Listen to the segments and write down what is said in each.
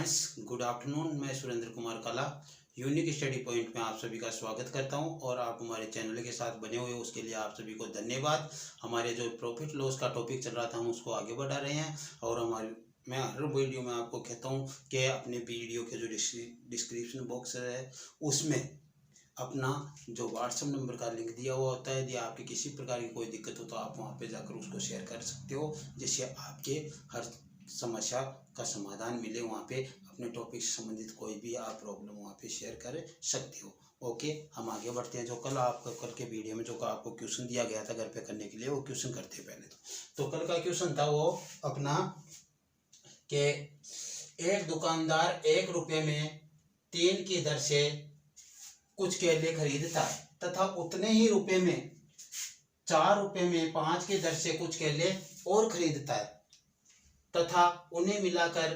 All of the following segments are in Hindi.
Friends, good afternoon. मैं सुरेंद्र कुमार काला यूनिक स्टडी पॉइंट में आप सभी का स्वागत करता हूं और आप हमारे चैनल के साथ बने हुए उसके लिए आप सभी को धन्यवाद। हमारे जो प्रॉफिट लॉस का टॉपिक चल रहा था हम उसको आगे बढ़ा रहे हैं और मैं हर वीडियो में आपको कहता हूं कि अपने वीडियो के जो डिस्क्रिप्शन बॉक्स है उसमें अपना जो व्हाट्सएप नंबर का लिंक दिया हुआ होता है। यदि आपकी किसी प्रकार की कोई दिक्कत हो तो आप वहां पे जाकर उसको शेयर कर सकते हो, जिससे आपके हर समस्या का समाधान मिले। वहाँ पे अपने टॉपिक से संबंधित कोई भी आप प्रॉब्लम वहाँ पे शेयर कर सकते हो। ओके, हम आगे बढ़ते हैं। जो कल के वीडियो में जो आपको क्वेश्चन दिया गया था घर पे करने के लिए, वो क्वेश्चन करते हैं पहले। तो कल का क्वेश्चन था वो अपना कि एक दुकानदार 1 रुपये में 3 की दर से कुछ केले खरीदता है तथा उतने ही रुपये में 4 रुपये में 5 की दर से कुछ केले और खरीदता है तथा उन्हें मिलाकर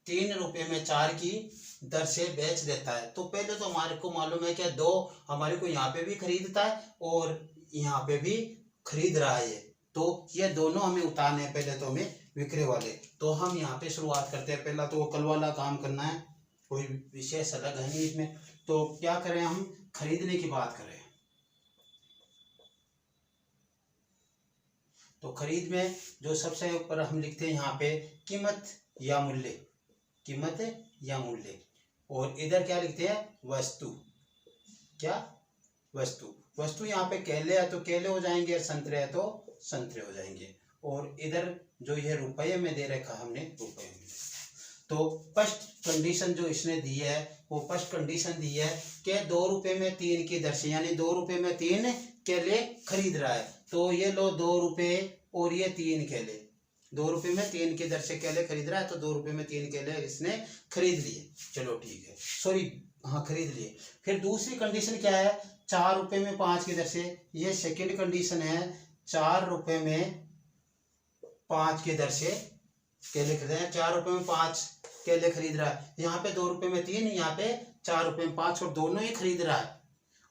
3 रुपये में 4 की दर से बेच देता है। तो पहले तो हमारे को मालूम है कि दो हमारे को यहाँ पे भी खरीदता है और यहाँ पे भी खरीद रहा है, तो ये दोनों हमें उतारने हैं। पहले तो हमें विक्रय वाले, तो हम यहाँ पे शुरुआत करते हैं। पहला तो कल वाला काम करना है, कोई विशेष अलग है नहीं इसमें। तो क्या करें, हम खरीदने की बात करें। तो खरीद में जो सबसे ऊपर हम लिखते हैं यहाँ पे कीमत या मूल्य, कीमत या मूल्य। और इधर क्या लिखते हैं, वस्तु। क्या, वस्तु। वस्तु यहाँ पे केले है तो केले हो जाएंगे और संतरे है तो संतरे हो जाएंगे। और इधर जो ये रुपये में दे रखा हमने, रुपये में। तो फर्स्ट कंडीशन जो इसने दी है वो फर्स्ट कंडीशन दी है कि 2 रुपये में 3 की दर से, यानी 2 रुपये में 3 केले खरीद रहा है। तो ये लो 2 रुपये और ये 3 केले, 2 रुपये में 3 की दर से केले खरीद रहा है, तो 2 रुपये में 3 केले इसने खरीद लिए। चलो ठीक है, सॉरी हाँ खरीद लिए। फिर दूसरी कंडीशन क्या है, 4 रुपये में 5 की दर से। ये सेकेंड कंडीशन है, 4 रुपये में 5 की दर से केले खरीद रहे हैं। 4 रुपये में 5 केले खरीद रहा है। यहाँ पे 2 रुपये में 3, यहाँ पे 4 रुपये में 5, और दोनों ही खरीद रहा है।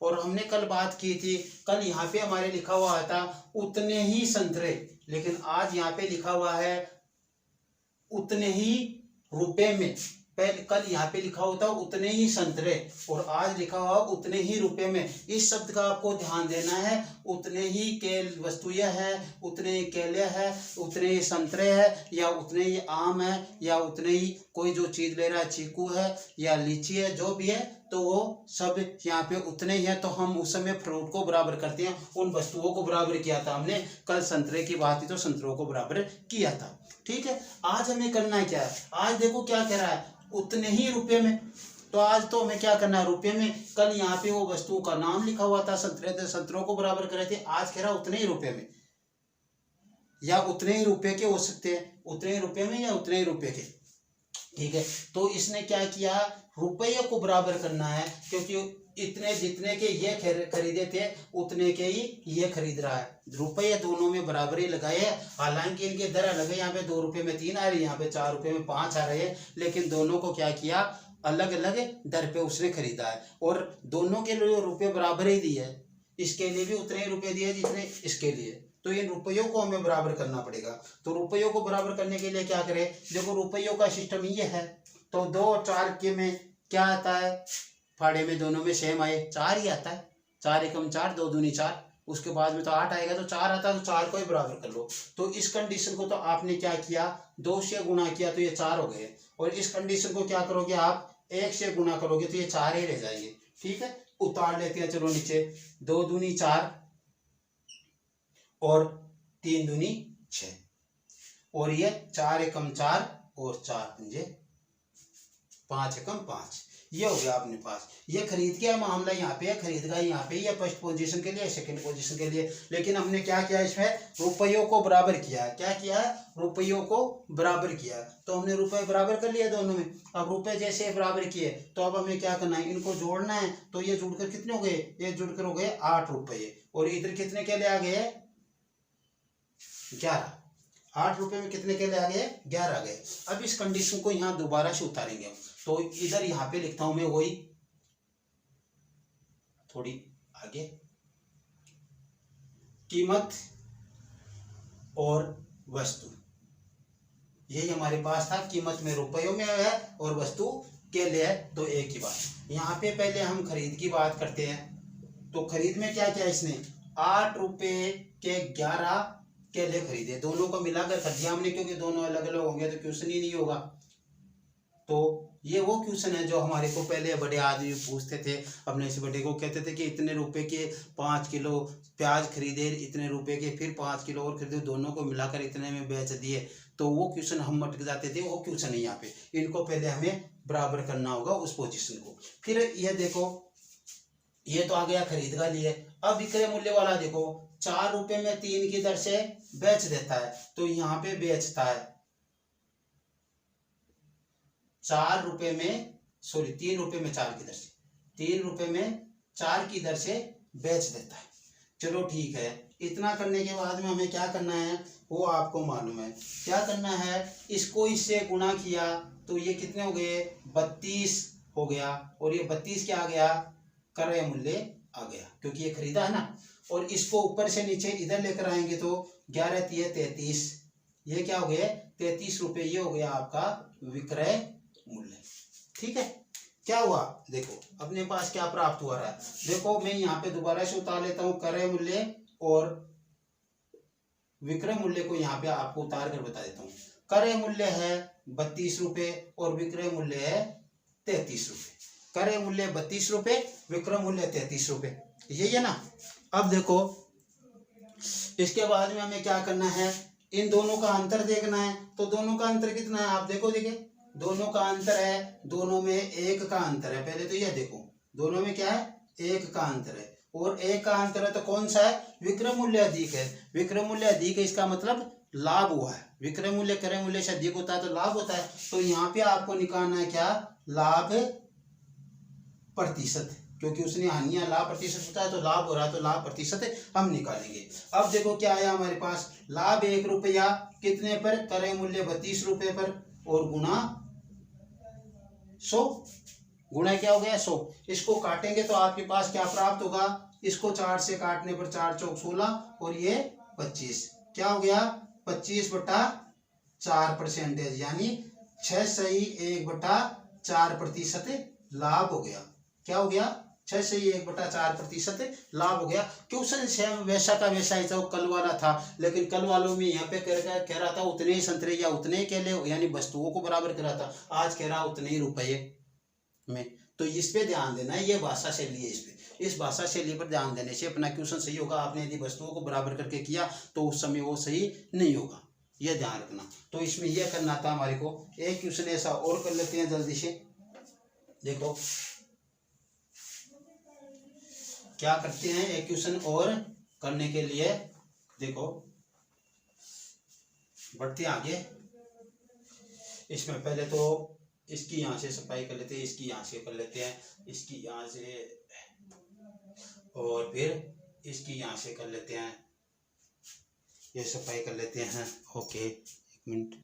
और हमने कल बात की थी, कल यहाँ पे हमारे लिखा हुआ था उतने ही संतरे, लेकिन आज यहाँ पे लिखा हुआ है उतने ही रुपए में। पहले कल यहाँ पे लिखा होता उतने ही संतरे और आज लिखा हुआ उतने ही रुपए में। इस शब्द का आपको ध्यान देना है। उतने ही केल वस्तुएं है, उतने ही केले है, उतने ही संतरे है, या उतने ही आम है, या उतने ही कोई जो चीज ले रहा है, चीकू है या लीची है, जो भी है, तो वो सब यहाँ पे उतने ही है। तो हम उस समय फ्रूट को बराबर करते हैं, उन वस्तुओं को बराबर किया था हमने। कल संतरे की बात थी तो संतरों को बराबर किया था। ठीक है, आज हमें करना है क्या है, आज देखो क्या कह रहा है, उतने ही रुपये में। तो आज तो हमें क्या करना है, रुपये में। कल यहाँ पे वो वस्तुओं का नाम लिखा हुआ था, संतरे थे, संतरों को बराबर करे थे। आज कह रहा उतने ही रुपये में, या उतने ही रुपये के हो सकते हैं, उतने ही रुपये में या उतने ही रुपये के। ठीक है, तो इसने क्या किया, रुपये को बराबर करना है, क्योंकि इतने जितने के ये खरीदे थे उतने के ही ये खरीद रहा है। रुपये दोनों में बराबर ही लगाए हैं। हालांकि इनके दर अलग है, यहाँ पे 2 रुपये में 3 आ रहे हैं, यहाँ पे 4 रुपये में 5 आ रहे हैं, लेकिन दोनों को क्या किया, अलग अलग दर पे उसने खरीदा है। और दोनों के लिए रुपये बराबर ही दिए है, इसके लिए भी उतने ही रुपये दिए जितने इसके लिए। तो इन रुपयों को हमें बराबर करना पड़ेगा। तो रुपयों को बराबर करने के लिए क्या करें, देखो रुपयों का सिस्टम ये है। तो 2 और 4 के में क्या आता है, फाड़े में दोनों में सेम आए, 4 ही आता है। 4 एकम 4, 2 दूनी 4, उसके बाद में तो 8 आएगा, तो 4 आता है, तो 4 को ही बराबर कर लो। तो इस कंडीशन को तो आपने क्या किया, 2 से गुणा किया तो ये 4 हो गए। और इस कंडीशन को क्या करोगे आप, 1 से गुणा करोगे तो ये 4 ही रह जाएंगे। ठीक है, उतार लेते हैं, चलो नीचे। 2 दूनी 4 और 3 दूनी 6, और ये 4 एकम 4 और 4 पंजे 5 एकम 5, ये हो गया अपने पास। ये खरीद के मामला यहाँ पे है, खरीद का यहाँ पे, ये फर्स्ट पोजीशन के लिए, सेकंड पोजीशन के लिए। लेकिन हमने क्या किया, इसमें रुपयों को बराबर किया है। क्या किया है, रुपयों को बराबर किया। तो हमने रुपये बराबर कर लिया दोनों में। अब रुपये जैसे बराबर किए तो अब हमें क्या करना है, इनको जोड़ना है। तो ये जुड़कर कितने हो गए, ये जुड़कर हो गए 8 रुपये। और इधर कितने के लिए आ गए, 11। 8 रुपये में कितने के लिए आ गए, 11 आ गए। अब इस कंडीशन को यहाँ दोबारा से उतारेंगे हम। तो इधर यहाँ पे लिखता हूं मैं वही, थोड़ी आगे, कीमत और वस्तु। यही हमारे पास था, कीमत में रुपयों में है और वस्तु केले है, तो एक ही बात। यहाँ पे पहले हम खरीद की बात करते हैं। तो खरीद में क्या किया इसने, 8 रुपये के 11 केले खरीदे, दोनों को मिलाकर कर दिया हमने, क्योंकि दोनों अलग अलग होंगे तो क्वेश्चन ही नहीं होगा। तो ये वो क्वेश्चन है जो हमारे को पहले बड़े आदमी पूछते थे, अपने से बड़े को कहते थे कि इतने रुपए के 5 किलो प्याज खरीदे, इतने रुपए के फिर 5 किलो और खरीदे, दोनों को मिलाकर इतने में बेच दिए। तो वो क्वेश्चन हम अटक जाते थे, वो क्वेश्चन है यहाँ पे। इनको पहले हमें बराबर करना होगा उस पोजीशन को। फिर ये देखो, ये तो आ गया खरीद का लिए। अब विक्रय मूल्य वाला देखो, 4 रुपए में 3 की दर से बेच देता है, तो यहाँ पे बेचता है 4 रुपए में, सॉरी 3 रुपए में 4 की दर से, 3 रुपए में 4 की दर से बेच देता है। चलो ठीक है, इतना करने के बाद में हमें क्या करना है वो आपको मालूम है। क्या करना है, इसको इससे गुणा किया तो ये कितने हो गए, 32 हो गया, और ये 32 क्या आ गया, क्रय मूल्य आ गया, क्योंकि ये खरीदा है ना। और इसको ऊपर से नीचे इधर लेकर आएंगे तो 11 3 33, ये क्या हो गए 33 रुपये, ये हो गया आपका विक्रय मूल्य। ठीक है, क्या हुआ देखो अपने पास क्या प्राप्त हुआ रहा है। देखो मैं यहाँ पे दोबारा से उतार लेता हूँ, क्रय मूल्य और विक्रय मूल्य को यहाँ पे आपको उतार कर बता देता हूँ। क्रय मूल्य है 32 रुपये और विक्रय मूल्य है 33 रुपये। क्रय मूल्य 32 रुपये, विक्रय मूल्य 33 रुपये, यही है ना। अब देखो इसके बाद में हमें क्या करना है, इन दोनों का अंतर देखना है। तो दोनों का अंतर कितना है, आप देखो, देखिए दोनों का अंतर है, दोनों में 1 का अंतर है। पहले तो ये देखो, दोनों में क्या है, 1 का अंतर है, और 1 का अंतर है तो कौन सा है, विक्रय मूल्य अधिक है। विक्रय मूल्य अधिक है, इसका मतलब लाभ हुआ है। विक्रय मूल्य क्रय मूल्य से अधिक होता है तो लाभ होता है। तो यहाँ पे आपको निकालना है क्या, लाभ प्रतिशत, क्योंकि उसने हानियां लाभ प्रतिशत होता है तो लाभ हो रहा है, तो लाभ प्रतिशत हम निकालेंगे। अब देखो क्या आया हमारे पास, लाभ 1 रुपया कितने पर, क्रय मूल्य 32 रुपये पर, और गुणा 100, गुणा क्या हो गया 100। इसको काटेंगे तो आपके पास क्या प्राप्त होगा, इसको 4 से काटने पर 4 चौक 16 और ये 25, क्या हो गया 25/4%, यानी 6 सही 1/4% लाभ हो गया। क्या हो गया, 6 से 1/4% लाभ हो गया। क्वेश्चन सेम वैसा का वैसा ही था, कल वाला था, लेकिन कल वालों में यहाँ पे कह रहा था उतने ही संतरे या उतने ही केले, यानी वस्तुओं को बराबर कह रहा था। आज कह रहा उतने ही रुपये में। तो इस पे ध्यान देना है, ये भाषा शैली है, इस भाषा शैली पर ध्यान देने से अपना क्वेश्चन सही होगा। आपने यदि वस्तुओं को बराबर करके किया तो उस समय वो सही नहीं होगा, ये ध्यान रखना। तो इसमें यह करना था हमारे को। एक क्वेश्चन ऐसा और कर लेते हैं जल्दी से। देखो क्या करते हैं, एक क्वेश्चन और करने के लिए देखो बढ़ते आगे। इसमें पहले तो इसकी यहाँ से सफाई कर लेते हैं, इसकी यहाँ से कर लेते हैं, इसकी यहाँ से, और फिर इसकी यहाँ से कर लेते हैं, ये सफाई कर लेते हैं। ओके, 1 मिनट,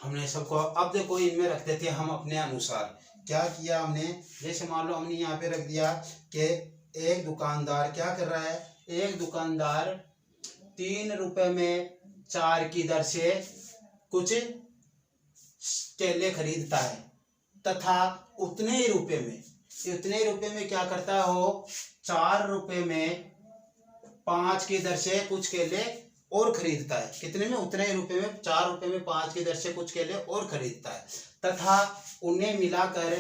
हमने सबको अब देखो इनमें रख देते हैं हम अपने अनुसार। क्या किया हमने, जैसे मान लो हमने यहाँ पे रख दिया कि एक दुकानदार क्या कर रहा है, एक दुकानदार 3 रुपए में 4 की दर से कुछ केले खरीदता है, तथा उतने ही रुपए में क्या करता हो, 4 रुपए में 5 की दर से कुछ केले और खरीदता है। कितने में, उतने ही रुपए में 4 रुपए में 5 की दर से कुछ केले और खरीदता है, तथा उन्हें मिलाकर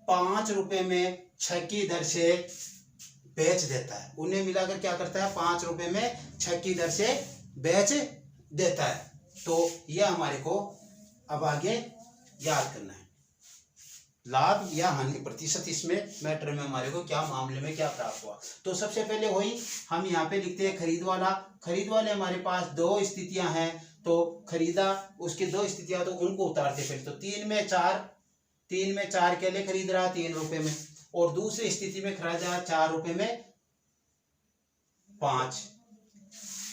5 रुपए में 6 की दर से बेच देता है। उन्हें मिलाकर क्या करता है, 5 रुपए में 6 की दर से बेच देता है। तो यह हमारे को अब आगे याद करना है, लाभ या हानि प्रतिशत इसमें मैटर में हमारे को क्या मामले में क्या प्राप्त हुआ। तो सबसे पहले वही हम यहाँ पे लिखते हैं खरीद वाला। खरीद वाले हमारे पास 2 स्थितियां हैं, तो खरीदा उसकी 2 स्थितियां, तो उनको उतारते फिर। तो 3 में 4 केले खरीद रहा 3 रुपए में, और दूसरी स्थिति में खरीदा 4 रुपए में 5।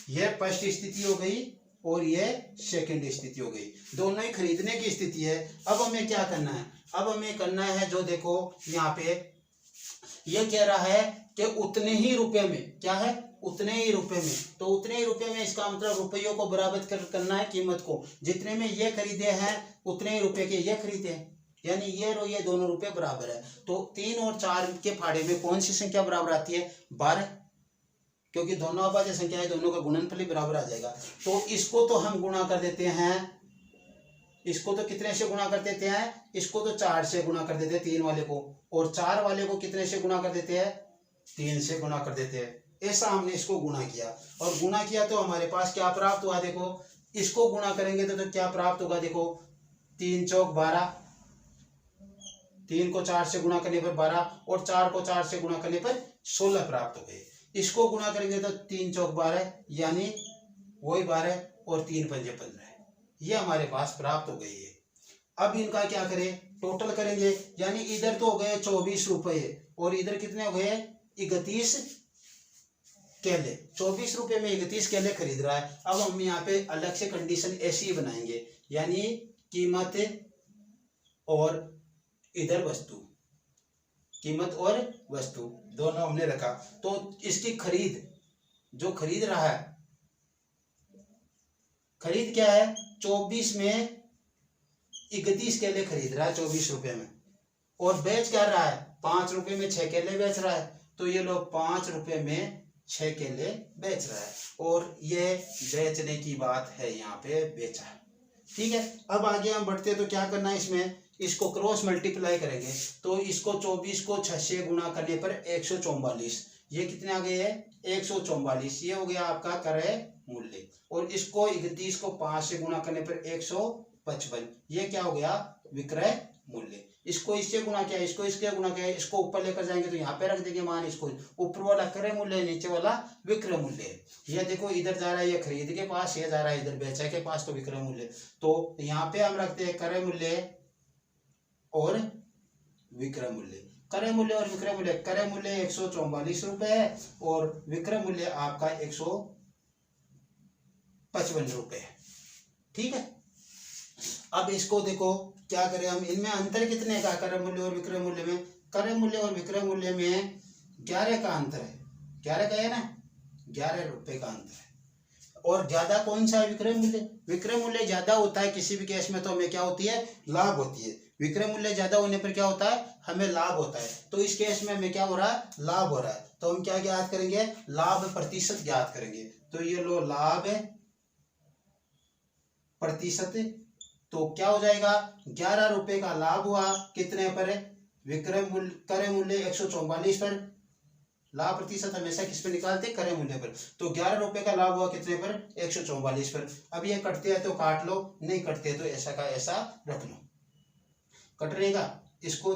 यह फर्स्ट स्थिति हो गई और ये सेकंड स्थिति हो गई, दोनों ही खरीदने की स्थिति है। अब हमें क्या करना है, अब हमें करना है, जो देखो यहाँ पे ये कह रहा है कि उतने ही रुपए में, क्या है, उतने ही रुपए में, तो उतने ही रुपए में इसका मतलब रुपयों को बराबर करना है कीमत को। जितने में ये खरीदे हैं उतने ही रुपए के ये खरीदे हैं, यानी ये और ये दोनों रुपए बराबर है। तो 3 और 4 के फाड़े में कौन सी संख्या बराबर आती है? 12, क्योंकि दोनों अभाज्य संख्या है, दोनों का गुणनफल ही बराबर आ जाएगा। तो इसको तो हम गुणा कर देते हैं, इसको तो कितने से गुणा कर देते हैं? इसको तो 4 से गुणा कर देते हैं 3 वाले को, और 4 वाले को कितने से गुणा कर देते हैं? 3 से गुणा कर देते हैं। ऐसा हमने इसको गुणा किया, और गुणा किया तो हमारे पास क्या प्राप्त हुआ? देखो इसको गुणा करेंगे तो क्या प्राप्त होगा? देखो 3 चौक 12, 3 को 4 से गुणा करने पर 12, और 4 को 4 से गुणा करने पर 16 प्राप्त हो गए। इसको गुणा करेंगे तो 3 चौक 12, यानी वही 12, और 3 पंजे 15, ये हमारे पास प्राप्त हो गई है। अब इनका क्या करें? टोटल करेंगे, यानी इधर तो हो गए 24 रुपये, और इधर कितने हो गए? 31 केले। 24 रुपये में 31 केले खरीद रहा है। अब हम यहाँ पे अलग से कंडीशन ऐसी ही बनाएंगे, यानी कीमत और इधर वस्तु, कीमत और वस्तु दोनों हमने रखा। तो इसकी खरीद, जो खरीद रहा है, खरीद क्या है? 24 में 31 केले खरीद रहा है 24 रुपये में, और बेच क्या रहा है? 5 रुपये में 6 केले बेच रहा है। तो ये लोग 5 रुपये में 6 केले बेच रहा है, और ये बेचने की बात है, यहाँ पे बेचा है। ठीक है, अब आगे हम बढ़ते तो क्या करना है इसमें? इसको क्रॉस मल्टीप्लाई करेंगे, तो इसको 24 को 6 से गुणा करने पर 144, ये कितने आ गए हैं? 144, ये हो गया आपका क्रय मूल्य। और इसको 31 को 5 से गुणा करने पर 155, ये क्या हो गया? विक्रय मूल्य। इसको इससे गुणा किया, इसको इसके गुणा किया, इसको ऊपर लेकर जाएंगे तो यहाँ पे रख देंगे मान, इसको ऊपर वाला क्रय मूल्य है, नीचे वाला विक्रय मूल्य है। ये देखो इधर जा रहा है ये खरीद के पास, ये जा रहा है इधर बेचा के पास, तो विक्रय मूल्य। तो यहाँ पे हम रखते हैं क्रय मूल्य और विक्रय मूल्य। क्रय मूल्य और विक्रय मूल्य, क्रय मूल्य 144 रुपए है, और विक्रय मूल्य आपका 155 रुपए है। ठीक है, अब इसको देखो क्या करें हम, इनमें अंतर कितने का? क्रय मूल्य और विक्रय मूल्य में, क्रय मूल्य और विक्रय मूल्य में 11 का अंतर है। 11 का है ना, 11 रुपए का अंतर है। और ज्यादा कौन सा है? विक्रय मूल्य। विक्रय मूल्य ज्यादा होता है किसी भी केस में, तो हमें क्या होती है? लाभ होती है। विक्रय मूल्य ज्यादा होने पर क्या होता है? हमें लाभ होता है। तो इस केस में हमें क्या हो रहा है? लाभ हो रहा है। तो हम क्या ज्ञात करेंगे? लाभ प्रतिशत ज्ञात करेंगे। तो ये लो लाभ प्रतिशत, तो क्या हो जाएगा? 11 रुपए का लाभ हुआ, कितने पर? विक्रय मूल्य, क्रय मूल्य 144 पर। लाभ प्रतिशत हमेशा किस पे निकालते? क्रय मूल्य पर। तो 11 रुपए का लाभ हुआ कितने पर? 144 पर। अब ये कटते हैं तो काट लो, नहीं कटते तो ऐसा का ऐसा रख लो। कट रहेगा, इसको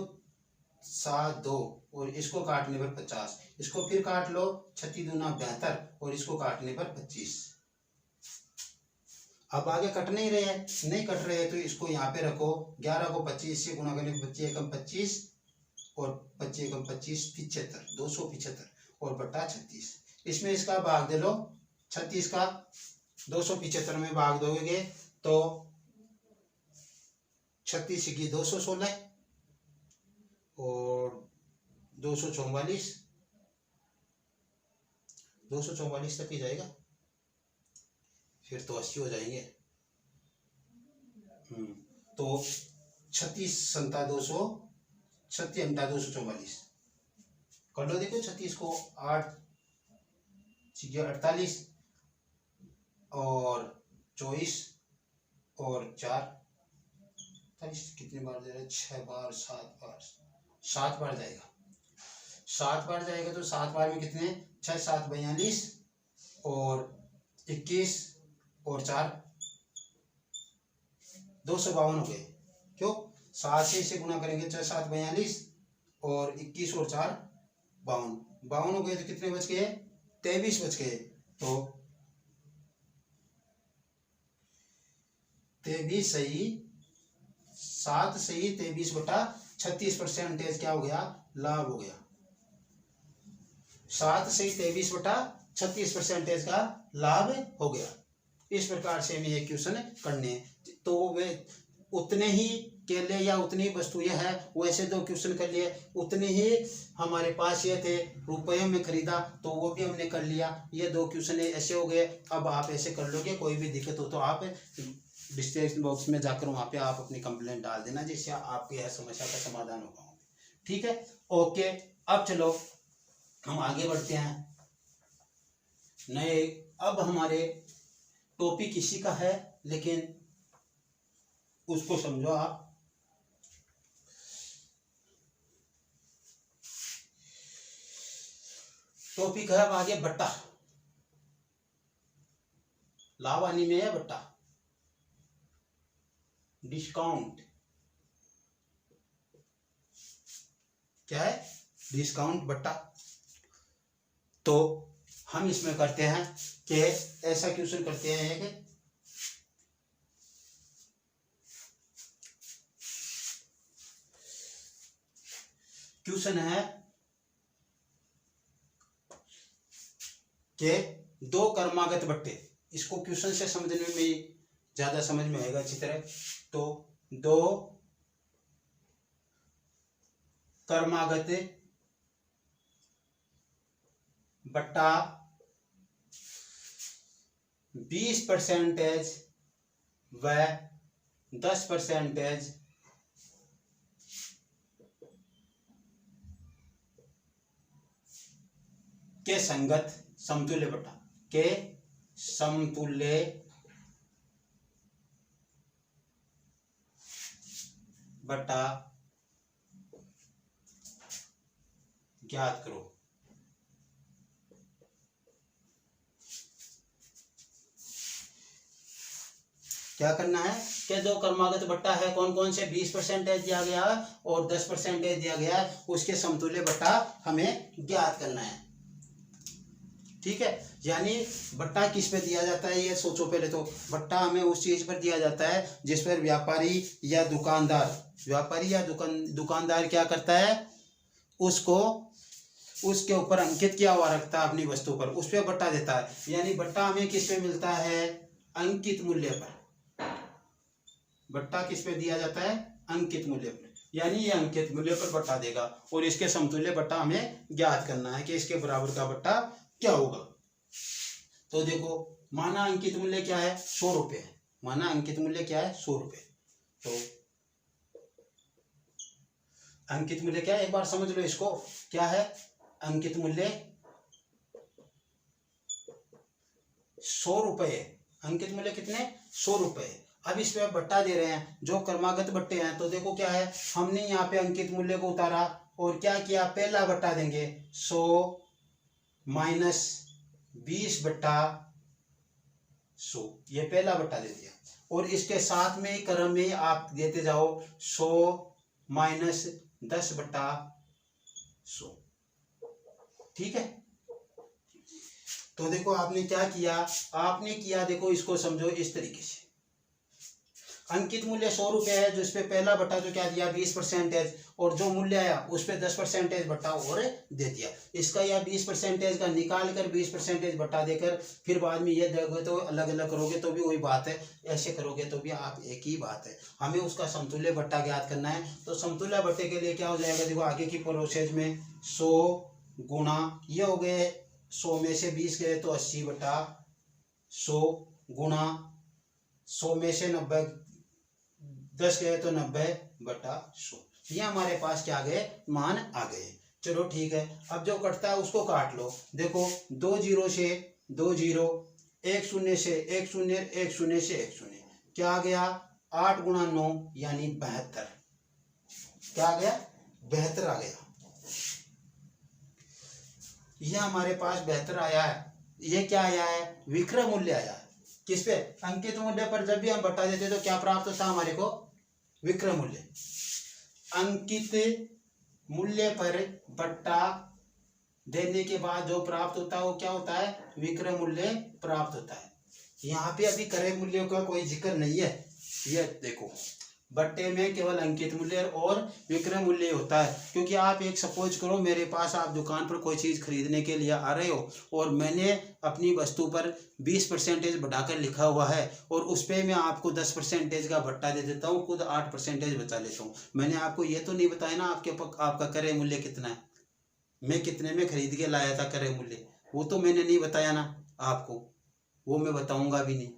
7 2, और इसको काटने पर 50, इसको फिर काट लो, 36 दूना 72, और इसको काटने पर 25। अब आगे कट नहीं रहे हैं, नहीं कट रहे हैं तो इसको यहाँ पे रखो। 11 को 25 से गुणा करने पर 25 एकम 25, और 25 एकम 25 75, 275, और बट्टा 36। इसमें इसका भाग दे लो, 36 का 275 में भाग दोगे तो 36 की 216, और 244 तक ही जाएगा, फिर तो 80 हो जाएंगे। तो 36 संता 200, 36 अंटा 244 कर लो। देखो 36 को 8 48, और 24, और 4 कितनी बार दे रहे हैं? 6 बार, 7 बार, 7 बार जाएगा। 7 बार जाएगा तो 7 बार में कितने? 6 7 42, और 21, और 4 252 हो गए। क्यों? 7 से इसे गुणा करेंगे, 6 7 42, और 21 और 4 52 हो गए। तो कितने बच गए? 23 बच गए। तो 23 सही 7 सही 23 बटा 36% क्या हो गया? लाभ हो गया। 7 सही 23 बटा 36% का लाभ हो गया। इस प्रकार से हमें ये क्वेश्चन करने हैं। तो वे उतने ही केले या उतनी ही वस्तु यह है, वैसे 2 क्वेश्चन कर लिए, उतने ही हमारे पास ये थे, रुपये में खरीदा तो वो भी हमने कर लिया। ये 2 क्वेश्चन ऐसे हो गए। अब आप ऐसे कर लोगे, कोई भी दिक्कत हो तो आप डिस्क्रिप्शन बॉक्स में जाकर वहाँ पे आप अपनी कंप्लेंट डाल देना, जिससे आपकी यह समस्या का समाधान होगा। ठीक है, ओके। अब चलो हम आगे बढ़ते हैं नए। अब हमारे टॉपिक इसी का है, लेकिन उसको समझो आप। टॉपिक है अब आगे बट्टा। लावानी में है बट्टा, डिस्काउंट। क्या है? डिस्काउंट बट्टा। तो हम इसमें करते हैं कि ऐसा क्वेश्चन करते हैं कि क्वेश्चन है कि 2 क्रमागत बट्टे। इसको क्वेश्चन से समझने में ज्यादा समझ में आएगा अच्छी तरह। तो 2 क्रमागत बट्टा 20% व 10% के संगत समतुल्य बट्टा, के समतुल्य बट्टा ज्ञात करो। क्या करना है कि 2 क्रमागत बट्टा है, कौन कौन से 20% दिया गया और 10% दिया गया, उसके समतुल्य बट्टा हमें ज्ञात करना है। ठीक है, यानी बट्टा किस पे दिया जाता है ये सोचो पहले। तो बट्टा हमें उस चीज पर दिया जाता है जिस पर व्यापारी या दुकानदार क्या करता है, उसको उसके ऊपर अंकित किया हुआ रखता है अपनी वस्तु पर, उस पर बट्टा देता है। यानी बट्टा हमें किस पे मिलता है? अंकित मूल्य पर। बट्टा किस पे दिया जाता है? अंकित मूल्य पर। यानी ये अंकित मूल्य पर बट्टा देगा और इसके समतुल्य बट्टा हमें ज्ञात करना है कि इसके बराबर का बट्टा क्या होगा। तो देखो, माना अंकित मूल्य क्या है? 100 रुपये। माना अंकित मूल्य क्या है? 100 रुपये। तो अंकित मूल्य क्या है, एक बार समझ लो इसको। क्या है अंकित मूल्य? 100 रुपये। अंकित मूल्य कितने? 100 रुपये। अब इस पे बट्टा दे रहे हैं, जो क्रमागत बट्टे हैं। तो देखो क्या है, हमने यहाँ पे अंकित मूल्य को उतारा और क्या किया, पहला बट्टा देंगे 100 माइनस 20/100, ये पहला बट्टा दे दिया। और इसके साथ में क्रम में आप देते जाओ 100 माइनस 10/100। ठीक है, तो देखो आपने क्या किया, आपने किया, देखो इसको समझो इस तरीके से। अंकित मूल्य 100 रुपये है, जो इस पे पहला बट्टा तो क्या दिया 20%, और जो मूल्य आया उस पे 10% बट्टा और दे दिया। इसका या 20% का निकाल कर 20% बट्टा देकर फिर बाद में ये दोगे तो अलग अलग करोगे तो भी वही बात है, ऐसे करोगे तो भी आप एक ही बात है। हमें उसका समतुल्य बट्टा ज्ञात करना है। तो समतुल्य बट्टे के लिए क्या हो जाएगा, देखो आगे की प्रोसेस में 100 गुणा ये हो गए, 100 में से 20 गए तो 80/100 गुणा 100 में से 90 10 गए तो 90/100। ये हमारे पास क्या आ गए, मान आ गए। चलो ठीक है, अब जो कटता है उसको काट लो। देखो 2 0 से 2 0, 1 0 से 1 0, 1 0 से 1 0, क्या आ गया 8 गुणा 9 यानी 72। क्या आ गया, 72 आ गया। यह हमारे पास 72 आया है। ये क्या आया है, विक्रय मूल्य आया है। किस पे, अंकित मूल्य पर जब भी हम बट्टा देते तो क्या प्राप्त होता है हमारे को, विक्रय मूल्य। अंकित मूल्य पर बट्टा देने के बाद जो प्राप्त होता है वो क्या होता है, विक्रय मूल्य प्राप्त होता है। यहाँ पे अभी क्रय मूल्य का कोई जिक्र नहीं है। ये देखो बट्टे में केवल अंकित मूल्य और विक्रय मूल्य होता है। क्योंकि आप एक सपोज करो, मेरे पास आप दुकान पर कोई चीज़ खरीदने के लिए आ रहे हो और मैंने अपनी वस्तु पर 20% बढ़ाकर लिखा हुआ है और उस पर मैं आपको 10% का भट्टा दे देता हूँ, खुद 8% बचा लेता हूँ। मैंने आपको ये तो नहीं बताया ना आपका क्रय मूल्य कितना है, मैं कितने में खरीद के लाया था क्रय मूल्य, वो तो मैंने नहीं बताया ना आपको, वो मैं बताऊंगा भी नहीं।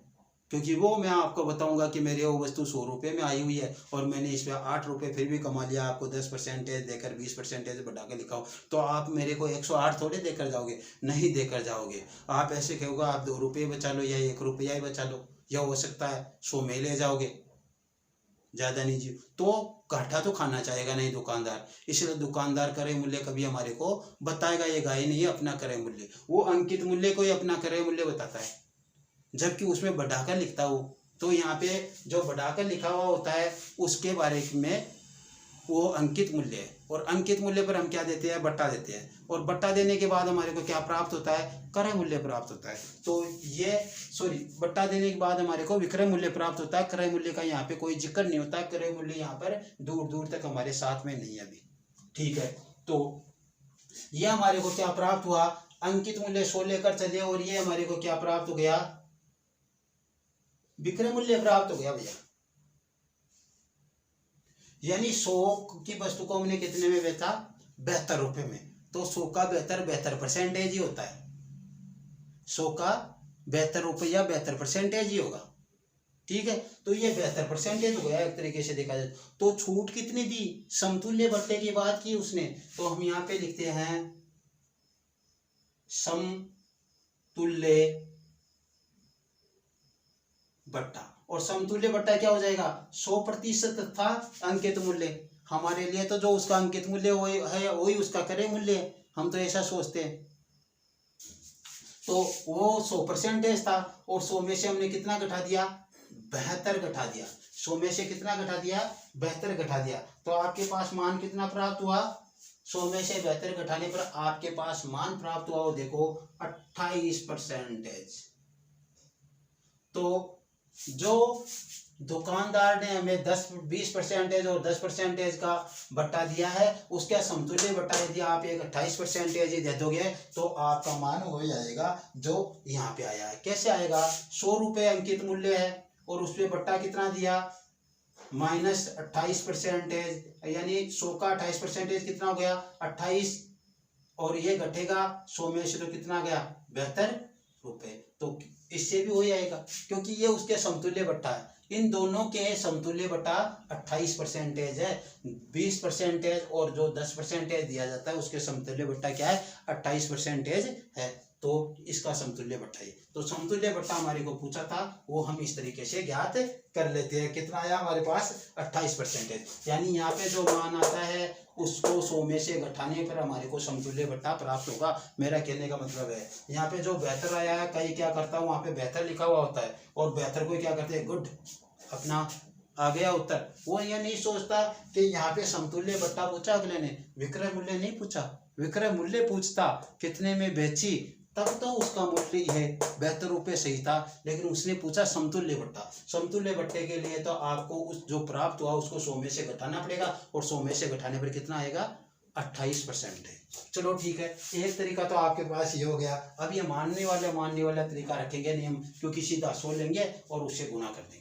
क्योंकि वो मैं आपको बताऊंगा कि मेरी वो वस्तु 100 रुपये में आई हुई है और मैंने इस पर 8 रुपये फिर भी कमा लिया, आपको 10% देकर 20% बढ़ा के लिखा हो, तो आप मेरे को 108 थोड़े देकर जाओगे, नहीं देकर जाओगे। आप ऐसे कहोगे आप 2 रुपये बचा लो या 1 रुपया ही बचा लो, या हो सकता है 100 में ले जाओगे, ज़्यादा नहीं जी। तो घाटा तो खाना चाहेगा नहीं दुकानदार, इसलिए दुकानदार क्रय मूल्य कभी हमारे को बताएगा ये गाय नहीं है अपना क्रय मूल्य, वो अंकित मूल्य को ही अपना क्रय मूल्य बताता है, जबकि उसमें बढ़ाकर लिखता हो। तो यहाँ पे जो बढ़ाकर लिखा हुआ होता है उसके बारे में वो अंकित मूल्य है, और अंकित मूल्य पर हम क्या देते हैं, बट्टा देते हैं, और बट्टा देने के बाद हमारे को क्या प्राप्त होता है, क्रय मूल्य प्राप्त होता है। तो ये बट्टा देने के बाद हमारे को विक्रय मूल्य प्राप्त होता है। क्रय मूल्य का यहाँ पे कोई जिक्र नहीं होता, क्रय मूल्य यहाँ पर दूर दूर तक हमारे साथ में नहीं है अभी, ठीक है। तो ये हमारे को क्या प्राप्त हुआ, अंकित मूल्य 100 लेकर चले और ये हमारे को क्या प्राप्त हो गया, विक्रय मूल्य प्राप्त हो गया भैया। यानी 100 की वस्तु को हमने कितने में बेचा, 72 रुपये में। तो 100 का 72% ही होता है, 100 का 72 रुपया 72% ही होगा, ठीक है। तो ये 72% हो गया एक तरीके से देखा जाए। तो छूट कितनी दी, समतुल्य बट्टे की बात की उसने, तो हम यहाँ पे लिखते हैं समतुल्य बट्टा, और समतुल्य बट्टा क्या हो जाएगा, 100% था अंकित मूल्य। हमारे लिए तो जो उसका अंकित मूल्य वही है, वही उसका क्रय मूल्य है, हम तो ऐसा सोचते हैं। तो वो 100% था और 100 में से हमने कितना घटा दिया, 72 घटा दिया। 100 में से कितना घटा दिया, 72 घटा दिया। तो आपके पास मान कितना प्राप्त हुआ, 100 में से 72 घटाने पर आपके पास मान प्राप्त हुआ, वो देखो 28%। तो जो दुकानदार ने हमें 20% और 10% का बट्टा दिया है, उसका समतुल्य बट्टा यदि आप एक 28% ही दे दोगे तो आपका मान हो जाएगा जो यहाँ पे आया है। कैसे आएगा, 100 रुपये अंकित मूल्य है और उस पर बट्टा कितना दिया, -28%, यानी 100 का 28% कितना हो गया, 28, और ये घटेगा 100 में से तो कितना गया, 72 रुपये। तो इससे भी हो जाएगा क्योंकि ये उसके समतुल्य बट्टा है। इन दोनों के समतुल्य बट्टा 28% है, 20% और जो 10% दिया जाता है उसके समतुल्य बट्टा क्या है, 28% है। तो इसका समतुल्य बट्टा है। तो समतुल्य बट्टा हमारे को पूछा था, वो हम इस तरीके से ज्ञात कर लेते हैं। कितना आया हमारे पास, 28%। यानी यहाँ पे जो मान आता है उसको 100 में से घटाने पर हमारे को समतुल्य बट्टा प्राप्त होगा। मेरा कहने का मतलब है यहाँ पे जो 72 आया है, कई क्या करता हूँ वहाँ पे 72 लिखा हुआ होता है और 72 को क्या करते हैं, गुड, अपना आ गया उत्तर। वो ये नहीं सोचता कि यहाँ पे समतुल्य बट्टा पूछा अगले ने, विक्रय मूल्य नहीं पूछा। विक्रय मूल्य पूछता कितने में बेची, तब तो उसका मूल्य है 72 रुपये सही था, लेकिन उसने पूछा समतुल्य बट्टा। समतुल्य बट्टे के लिए तो आपको उस जो प्राप्त हुआ उसको 100 में से घटाना पड़ेगा और 100 में से घटाने पर कितना आएगा, 28% है। चलो ठीक है, एक तरीका तो आपके पास ये हो गया। अब ये मानने वाला तरीका रखेंगे नहीं हम, क्योंकि सीधा 100 लेंगे और उससे गुना कर देंगे,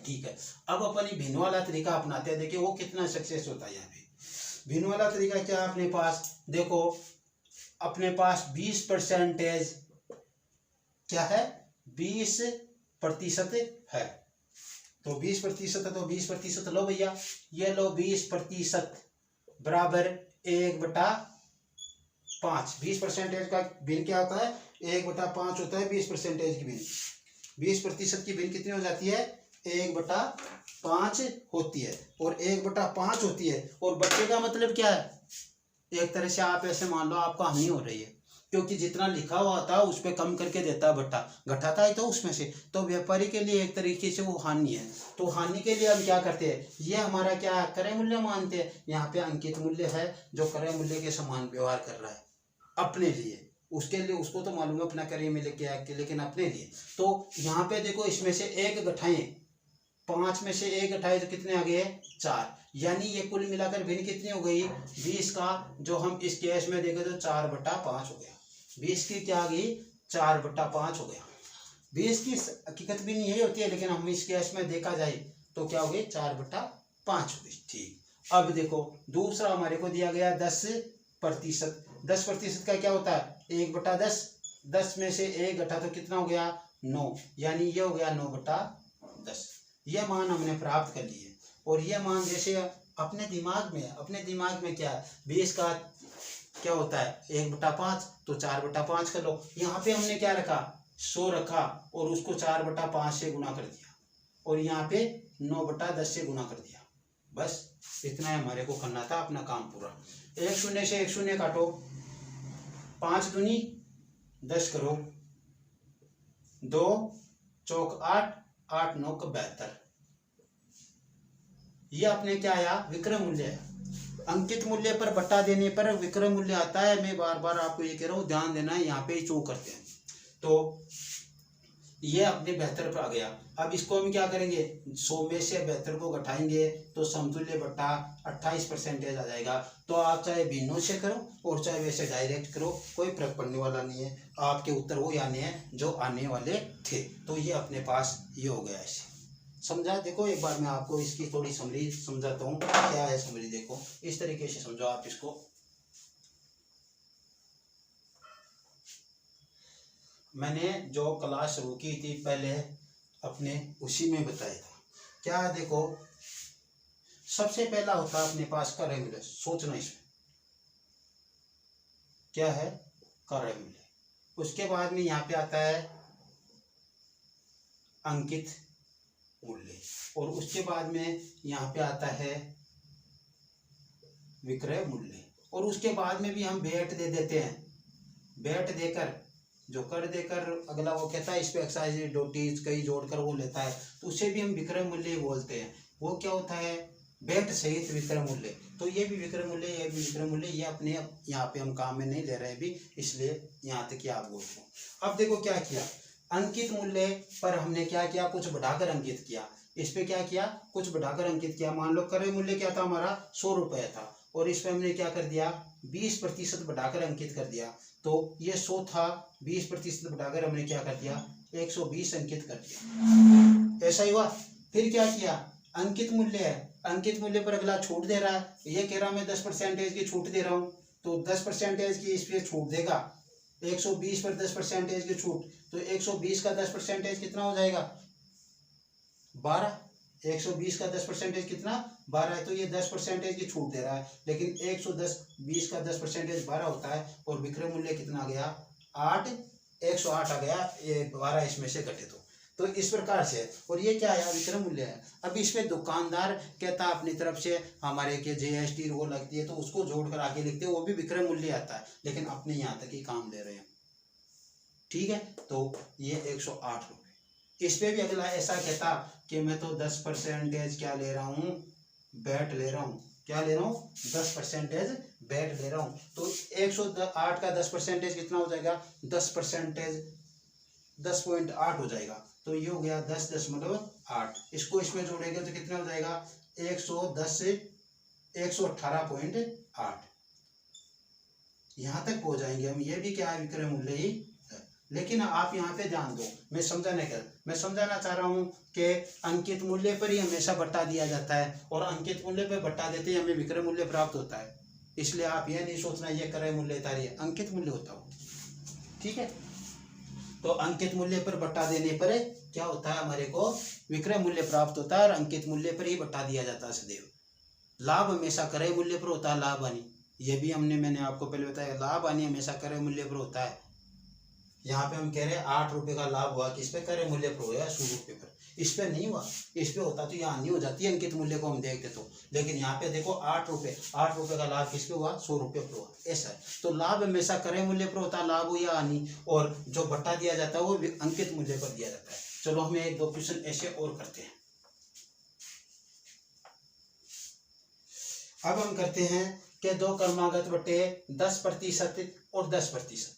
ठीक है। अब अपन भिन्न वाला तरीका अपनाते हैं, देखिए वो कितना सक्सेस होता है। यहाँ पे भिन्न वाला तरीका क्या है अपने पास, देखो अपने पास 20% क्या है, 20% है। तो 20% है तो 20% लो भैया, ये लो 20% बराबर 1/5। 20% का भिन्न क्या होता है, 1/5 होता है 20% की भिन्न। 20% की भिन्न कितनी हो जाती है, 1/5 होती है, और 1/5 होती है। और बट्टे का मतलब क्या है, एक तरह से आप ऐसे मान लो आपको हानि हो रही है, क्योंकि जितना लिखा हुआ था उस पर कम करके देता है बट्टा, घटाता है तो उसमें से, तो व्यापारी के लिए एक तरीके से वो हानि है। तो हानि के लिए हम क्या करते हैं, ये हमारा क्या क्रय मूल्य मानते हैं। यहाँ पे अंकित मूल्य है जो क्रय मूल्य के समान व्यवहार कर रहा है अपने लिए, उसके लिए उसको तो मालूम है अपना क्रय मूल्य क्या है, लेकिन अपने लिए। तो यहाँ पे देखो इसमें से एक घटाएं 5 में से 1 घटाए तो कितने आ गए 4, यानी ये कुल मिलाकर भिन्न कितनी हो गई 20 का, जो हम इस केस में देखें तो 4/5 हो गया। 20 की क्या आ गई 4/5 हो गया। 20 की हकीकत भी नहीं यही होती है, लेकिन हम इस केस में देखा जाए तो क्या हो गई 4/5 हो गई। ठीक, अब देखो दूसरा हमारे को दिया गया 10%। 10% का क्या होता है 1/10। 10 में से 1 घटा तो कितना हो गया 9, यानी ये हो गया 9/10। ये मान हमने प्राप्त कर लिए। और ये मान जैसे अपने दिमाग में क्या है 20 का क्या होता है 1/5, तो 4/5 कर लो। यहाँ पे हमने क्या रखा 100 रखा और उसको 4/5 से गुना कर दिया, और यहाँ पे 9/10 से गुना कर दिया। बस इतना हमारे को करना था, अपना काम पूरा। 1 शून्य से 1 शून्य काटो, 5 दूनी 10 करो, 2 चौक 8, 8 9 72। ये अपने क्या आया विक्रय मूल्य है। अंकित मूल्य पर बट्टा देने पर विक्रय मूल्य आता है। मैं बार बार आपको ये कह रहा हूँ, ध्यान देना है, यहाँ पे ही चूक करते हैं। तो ये अपने 72 पर आ गया। अब इसको हम क्या करेंगे 100 में से 72 को घटाएंगे तो समतुल्य बट्टा 28% आ जाएगा। तो आप चाहे भिन्नों से करो और चाहे वैसे डायरेक्ट करो, कोई फर्क पड़ने वाला नहीं है। आपके उत्तर वो आने हैं जो आने वाले थे। तो ये अपने पास ये हो गया ऐसे। समझा? देखो एक बार मैं आपको इसकी थोड़ी समरी समझाता हूँ। क्या है समरी, देखो इस तरीके से समझो आप इसको। मैंने जो क्लास शुरू की थी पहले अपने उसी में बताया था। क्या देखो सबसे पहला होता है अपने पास कार्य मूल्य। सोचना इसमें क्या है कार्य मूल्य। उसके बाद में यहाँ पे आता है अंकित मूल्य, और उसके बाद में यहाँ पे आता है विक्रय मूल्य, और उसके बाद में भी हम भेंट दे देते हैं। भेंट देकर जो कर देकर अगला वो कहता है इस पे एक्साइज ड्यूटीज कई जोड़कर वो लेता है, तो उसे भी हम विक्रय मूल्य बोलते हैं। वो क्या होता है भेंट सहित विक्रय मूल्य। तो ये भी विक्रय मूल्य, ये भी विक्रय मूल्य, ये अपने यहाँ पे हम काम में नहीं ले रहे भी, इसलिए यहाँ तक कि आप बोल रहे। अब देखो क्या किया, अंकित मूल्य पर हमने क्या किया कुछ बढ़ाकर अंकित किया। इस पे क्या किया कुछ बढ़ाकर अंकित किया। मान लो क्रय मूल्य क्या था हमारा 100 रुपये था, और इस पे हमने क्या कर दिया 20% बढ़ाकर अंकित कर दिया। तो ये 100 था, 20% बढ़ाकर हमने क्या कर दिया 120 अंकित कर दिया। ऐसा ही हुआ। फिर क्या किया अंकित मूल्य है, अंकित मूल्य पर अगला छूट दे रहा है। ये कह रहा मैं 10% की छूट दे रहा हूँ, तो 10% की इस पे छूट देगा। 120 पर 10% की छूट, तो 120 का 10% कितना हो जाएगा 12। 120 का 10% कितना 12 है, तो ये 10% की छूट दे रहा है। लेकिन 120 का 10% 12 होता है, और विक्रय मूल्य कितना आ गया 8, 108 आ गया। ये 12 इसमें से घटे तो इस प्रकार से। और ये क्या आया विक्रय मूल्य है। अब इसमें दुकानदार कहता है अपनी तरफ से हमारे के GST वो लगती है, तो उसको जोड़कर आगे लिखते हैं, वो भी विक्रय मूल्य आता है, लेकिन अपने यहाँ तक ही काम ले रहे हैं। ठीक है, तो ये 108 रुपये। इस पे भी अगला ऐसा कहता कि मैं तो 10% क्या ले रहा हूँ बैट ले रहा हूँ। क्या ले रहा हूँ 10% बैट ले रहा हूँ। तो 108 का 10% कितना हो जाएगा 10% 10.8 हो जाएगा। तो ये हो गया 10.8। इसको इसमें जोड़ेंगे तो कितना हो जाएगा 110 118.8। यहाँ तक पहुँच जाएंगे हम। ये भी क्या है विक्रय मूल्य ही है। लेकिन आप यहाँ पे ध्यान दो, मैं समझाना चाह रहा हूँ कि अंकित मूल्य पर ही हमेशा बट्टा दिया जाता है, और अंकित मूल्य पर बट्टा देते ही हमें विक्रय मूल्य प्राप्त होता है। इसलिए आप ये नहीं सोचना ये क्रय मूल्य तारी है, अंकित मूल्य होता हो। ठीक है, तो अंकित मूल्य पर बट्टा देने पर क्या होता है हमारे को विक्रय मूल्य प्राप्त होता है, और अंकित मूल्य पर ही बट्टा दिया जाता है सदैव। लाभ हमेशा क्रय मूल्य पर होता है, लाभ हानि ये भी मैंने आपको पहले बताया, लाभ हानि हमेशा क्रय मूल्य पर होता है। यहाँ पे हम कह रहे हैं 8 रुपये का लाभ हुआ, किस पे क्रय मूल्य पर हुआ 100 रुपये पर। इस पे नहीं हुआ, इस पे होता तो यहाँ हानि हो जाती है अंकित मूल्य को हम देखते तो। लेकिन यहाँ पे देखो 8 रुपये का लाभ किस पे हुआ 100 रुपये पर हुआ। ऐसा है, तो लाभ हमेशा क्रय मूल्य पर होता है, लाभ हो या हानि, और जो बट्टा दिया जाता है वो अंकित मूल्य पर दिया जाता है। चलो हमें 1-2 क्वेश्चन ऐसे और करते हैं। अब हम करते हैं कि 2 क्रमागत बटे 10% और 10%।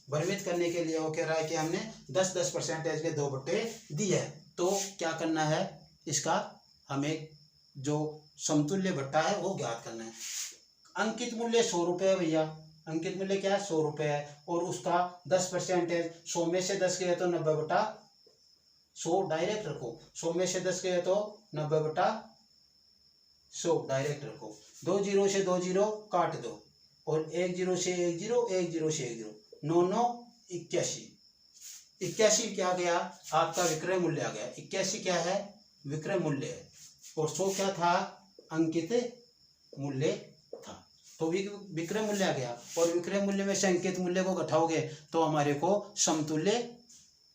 भ्रमित करने के लिए वो कह रहा है कि हमने 10% के 2 बट्टे दिए हैं, तो क्या करना है इसका हमें जो समतुल्य भट्टा है वो ज्ञात करना है। अंकित मूल्य 100 रुपये है भैया, अंकित मूल्य क्या है 100 रुपये है, और उसका 10% 100 में से 10 गया तो 90/100 डायरेक्ट रखो, 100 में से 10 गया तो 90/100 डायरेक्ट रखो, 2 जीरो से 2 जीरो काट दो, और 1 जीरो से 1 जीरो, 1 जीरो से 1 जीरो, 9 9 81, 81 क्या गया आपका विक्रय मूल्य आ गया। 81 क्या है विक्रय मूल्य है, और 100 क्या था अंकित मूल्य था, तो विक्रय मूल्य आ गया। और विक्रय मूल्य में से अंकित मूल्य को घटाओगे तो हमारे को समतुल्य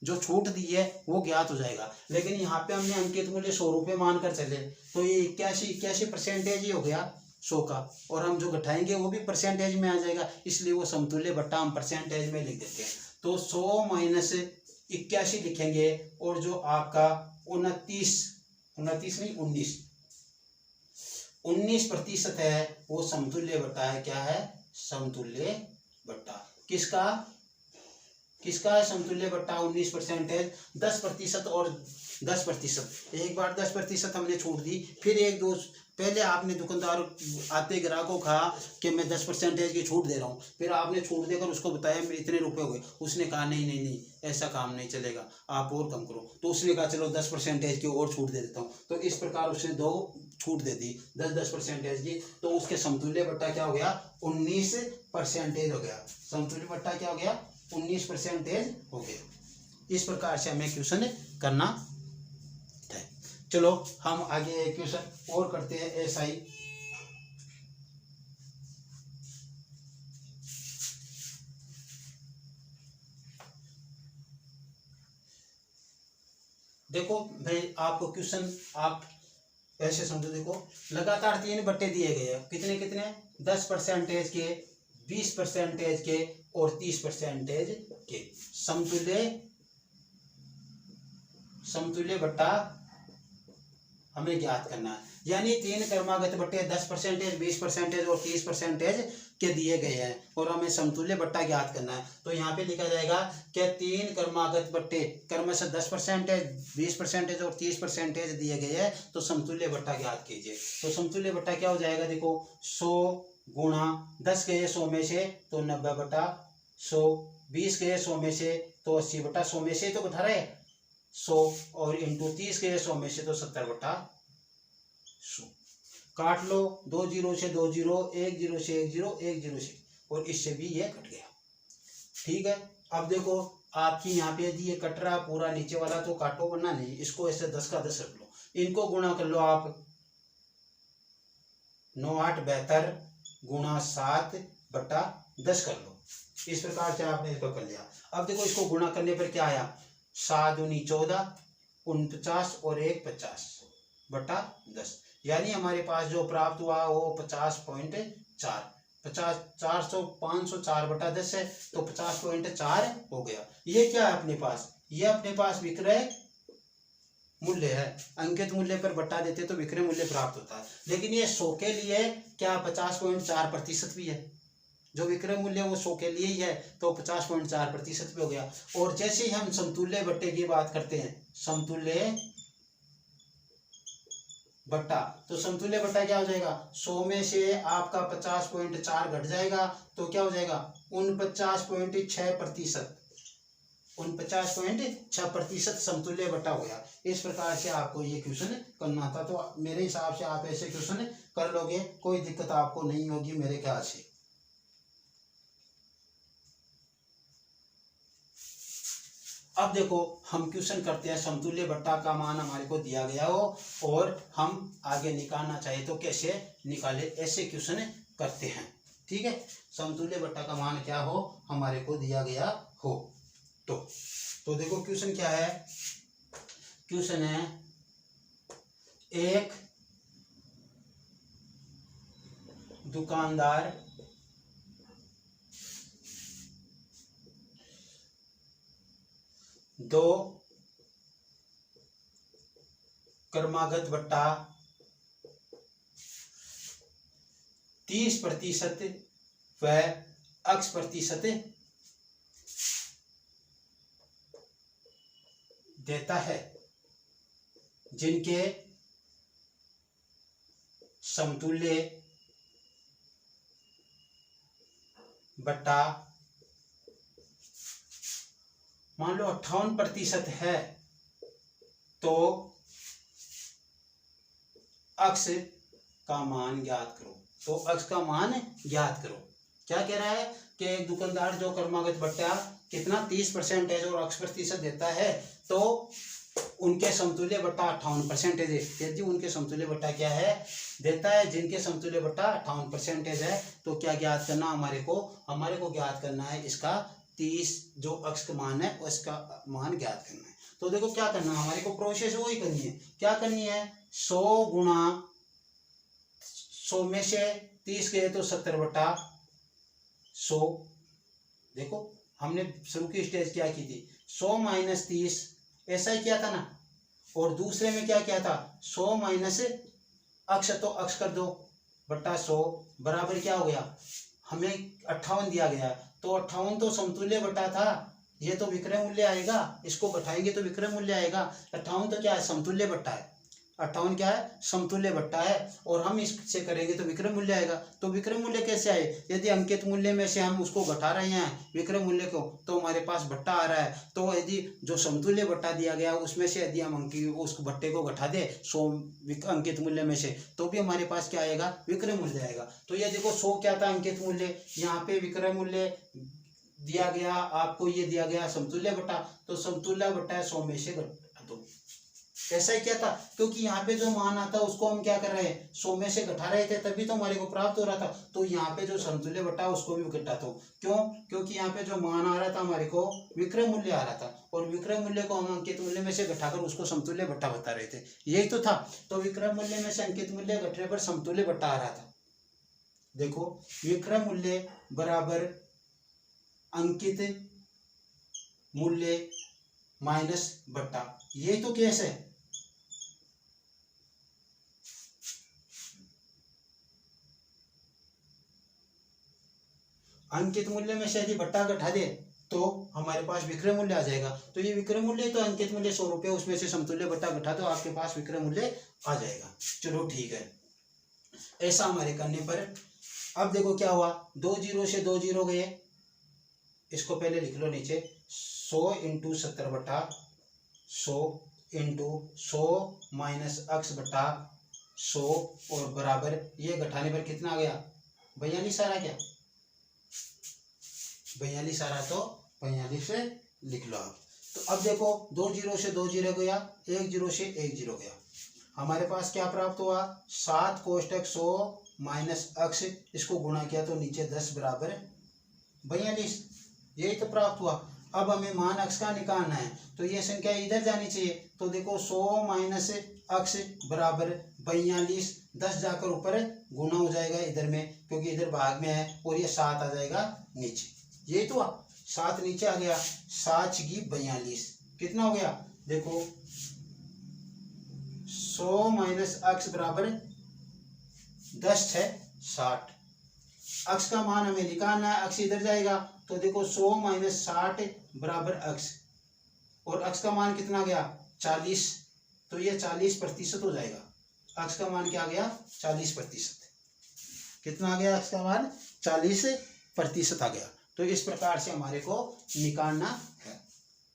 जो छूट दी है वो ज्ञात हो जाएगा। लेकिन यहाँ पे हमने अंकित मूल्य 100 रुपये मानकर चले, तो ये 81% ही हो गया 100 का, और हम जो घटाएंगे वो भी परसेंटेज में आ जाएगा, इसलिए वो समतुल्य भट्टा हम परसेंटेज में लिख देते हैं। तो 100 माइनस 81 लिखेंगे, और जो आपका 19% है वो समतुल्य भट्टा है। क्या है समतुल्य भट्टा, किसका है समतुल्य भट्टा 19%, 10% और 10%, एक बार 10% हमने छूट दी, फिर एक दो पहले आपने दुकानदार आते ग्राहक को कहा कि मैं 10% की छूट दे रहा हूँ, फिर आपने छूट देकर उसको बताया मेरे इतने रुपए हो गए, उसने कहा नहीं नहीं नहीं ऐसा काम नहीं चलेगा, आप और कम करो, तो उसने कहा चलो 10% की और छूट दे देता हूँ, तो इस प्रकार उसने 2 छूट दे दी 10% की, तो उसके समतुल्य भट्टा क्या हो गया 19% हो गया, समतुल्य भट्टा क्या हो गया 19% हो गया। इस प्रकार से हमें क्वेश्चन करना है। चलो हम आगे एक क्वेश्चन और करते हैं ऐसा ही। देखो भाई आपको क्वेश्चन आप ऐसे समझो, देखो लगातार 3 बट्टे दिए गए हैं, कितने कितने 10% के, 20% के और 30% के, समतुल्य भट्टा हमें ज्ञात करना है। यानी 3 क्रमागत बट्टे 10%, 20% और 30% के दिए गए हैं, और हमें समतुल्य भट्टा ज्ञात करना है। तो यहाँ पे लिखा जाएगा कि 3 क्रमागत बट्टे क्रमशः 10%, 20% और 30% दिए गए हैं, तो समतुल्य भट्टा ज्ञात कीजिए। तो समतुल्य भट्टा क्या हो जाएगा, देखो 100 गुणा 10 गए 100 में से तो 90/100, 20 गए 100 में से तो 80/100 में से तो घटा रहे 100, और इंटू 30 गए 100 में से तो 70/100, काट लो, 2 जीरो से 2 जीरो, 1 जीरो से 1 जीरो, 1 जीरो से, और इससे भी ये कट गया। ठीक है, अब देखो आपकी यहाँ पे यदि ये कट रहा पूरा नीचे वाला तो काटो, वरना नहीं, इसको ऐसे 10 का 10 रख लो, इनको गुणा कर लो आप, 9 8 72 गुणा 7/10 कर लो, इस प्रकार से आपने इसको कर लिया। अब देखो इसको गुणा करने पर क्या आया, 7 दूनी 14, 49 और 1 50/10, यानी हमारे पास जो प्राप्त हुआ वो 50.4, 504/10 है, तो 50.4 हो गया। ये क्या है अपने पास, ये अपने पास विक्रय मूल्य है, अंकित मूल्य पर बट्टा देते तो विक्रय मूल्य प्राप्त होता है, लेकिन ये 100 के लिए क्या 50.4% भी है, जो विक्रय मूल्य वो 100 के लिए ही है, तो 50.4% भी हो गया। और जैसे ही हम समतुल्य भट्टे की बात करते हैं, समतुल्य भट्टा, तो समतुल्य भट्टा क्या हो जाएगा, 100 में से आपका 50.4 घट जाएगा, तो क्या हो जाएगा 49.6%, 49.6% समतुल्य भट्टा हो गया। इस प्रकार से आपको ये क्वेश्चन करना था, तो मेरे हिसाब से आप ऐसे क्वेश्चन कर लोगे, कोई दिक्कत आपको नहीं होगी मेरे ख्याल से। अब देखो हम क्वेश्चन करते हैं, समतुल्य भट्टा का मान हमारे को दिया गया हो और हम आगे निकालना चाहे तो कैसे निकाले, ऐसे क्वेश्चन करते हैं। ठीक है, समतुल्य भट्टा का मान क्या हो हमारे को दिया गया हो, तो देखो क्वेश्चन क्या है, क्वेश्चन है एक दुकानदार दो क्रमागत भट्टा 30% व x प्रतिशत देता है, जिनके समतुल्य बट्टा मान लो 58% है, तो अक्स का मान ज्ञात करो। तो अक्स का मान ज्ञात करो। क्या कह रहा है कि एक दुकानदार जो क्रमागत बट्टा कितना 30% और अक्स प्रतिशत देता है, तो उनके समतुल्य बट्टा 58% है। यदि उनके समतुल्य बट्टा क्या है देता है, जिनके समतुल्य बट्टा 58% है, तो क्या ज्ञात करना हमारे को ज्ञात करना है इसका 30 जो अक्स का मान है उसका मान ज्ञात करना है। तो देखो क्या करना है, हमारे को प्रोसेस वही करनी है। क्या करनी है, 100 गुणा 100 में से 30 गए तो 70/100। देखो हमने शुरू की स्टेज क्या की थी, 100 माइनस 30 ऐसा ही किया था ना। और दूसरे में क्या किया था, 100 माइनस अक्स, तो अक्स कर दो बट्टा 100 बराबर क्या हो गया, हमें 58 दिया गया। तो 58 तो समतुल्य बट्टा था, ये तो विक्रय मूल्य आएगा, इसको घटाएंगे तो विक्रय मूल्य आएगा। 58 तो क्या है, समतुल्य बट्टा है। 58 क्या है, समतुल्य बट्टा है, और हम इससे करेंगे तो विक्रय मूल्य आएगा। तो विक्रय मूल्य कैसे आए, यदि अंकित मूल्य में से हम उसको घटा रहे हैं विक्रय मूल्य को, तो हमारे पास बट्टा आ रहा है। तो यदि जो समतुल्य बट्टा दिया गया उसमें से यदि हम उस बट्टे को घटा दे 100 अंकित मूल्य में से, तो भी हमारे पास क्या आएगा, विक्रय मूल्य आएगा। तो ये देखो 100 क्या था अंकित मूल्य, यहाँ पे विक्रय मूल्य दिया गया आपको, ये दिया गया समतुल्य बट्टा, तो समतुल्य बट्टा 100 में से घटा दो। ऐसा ही क्या था, क्योंकि यहाँ पे जो मान आता है उसको हम क्या कर रहे हैं, 100 में से घटा रहे थे, तभी तो हमारे को प्राप्त हो रहा था। तो यहाँ पे जो समतुल्य बट्टा उसको भी घटा दो। क्यों, क्योंकि यहाँ पे जो मान आ रहा था हमारे को विक्रय मूल्य आ रहा था, और विक्रय मूल्य को हम अंकित मूल्य में से घटाकर उसको समतुल्य बट्टा बता रहे थे, यही तो था। तो विक्रय मूल्य में से अंकित मूल्य घटने पर समतुल्य बट्टा आ रहा था। देखो विक्रय मूल्य बराबर अंकित मूल्य माइनस बट्टा, यही तो केस है। अंकित मूल्य में से यदि बट्टा घटा दे तो हमारे पास विक्रय मूल्य आ जाएगा। तो ये विक्रय मूल्य तो अंकित मूल्य 100 रुपये, उसमें से समतुल्य बट्टा घटा दो, आपके पास विक्रय मूल्य आ जाएगा। चलो ठीक है, ऐसा हमारे करने पर अब देखो क्या हुआ, 2 जीरो से 2 जीरो गए, इसको पहले लिख लो नीचे, 100 × 70/100 इंटू 100 माइनस अक्स बटा 100 और बराबर ये घटाने पर कितना आ गया, 42 आ रहा क्या, 42 आ रहा, तो 42 से लिख लो आप। तो अब देखो 2 जीरो से 2 जीरो गया, 1 जीरो से 1 जीरो गया, हमारे पास क्या प्राप्त हुआ, 7 कोष्टक 100 माइनस अक्स, इसको गुणा किया तो नीचे 10 बराबर 42, यही तो प्राप्त हुआ। अब हमें मान अक्स का निकालना है, तो ये संख्या इधर जानी चाहिए। तो देखो 100 माइनस अक्स बराबर 42, 10 जाकर ऊपर गुना हो जाएगा इधर में, क्योंकि इधर भाग में है, और ये 7 आ जाएगा नीचे, यही तो 7 नीचे आ गया, 7 की 42 कितना हो गया, देखो 100 माइनस अक्स बराबर 10 है 60, अक्स का मान हमें निकालना है, अक्स इधर जाएगा, तो देखो 100 माइनस 60 बराबर अक्स, और अक्स का मान कितना गया 40, तो ये 40% हो जाएगा। अक्स का मान क्या आ गया 40%, कितना आ गया अक्स का मान 40% आ गया। तो इस प्रकार से हमारे को निकालना है,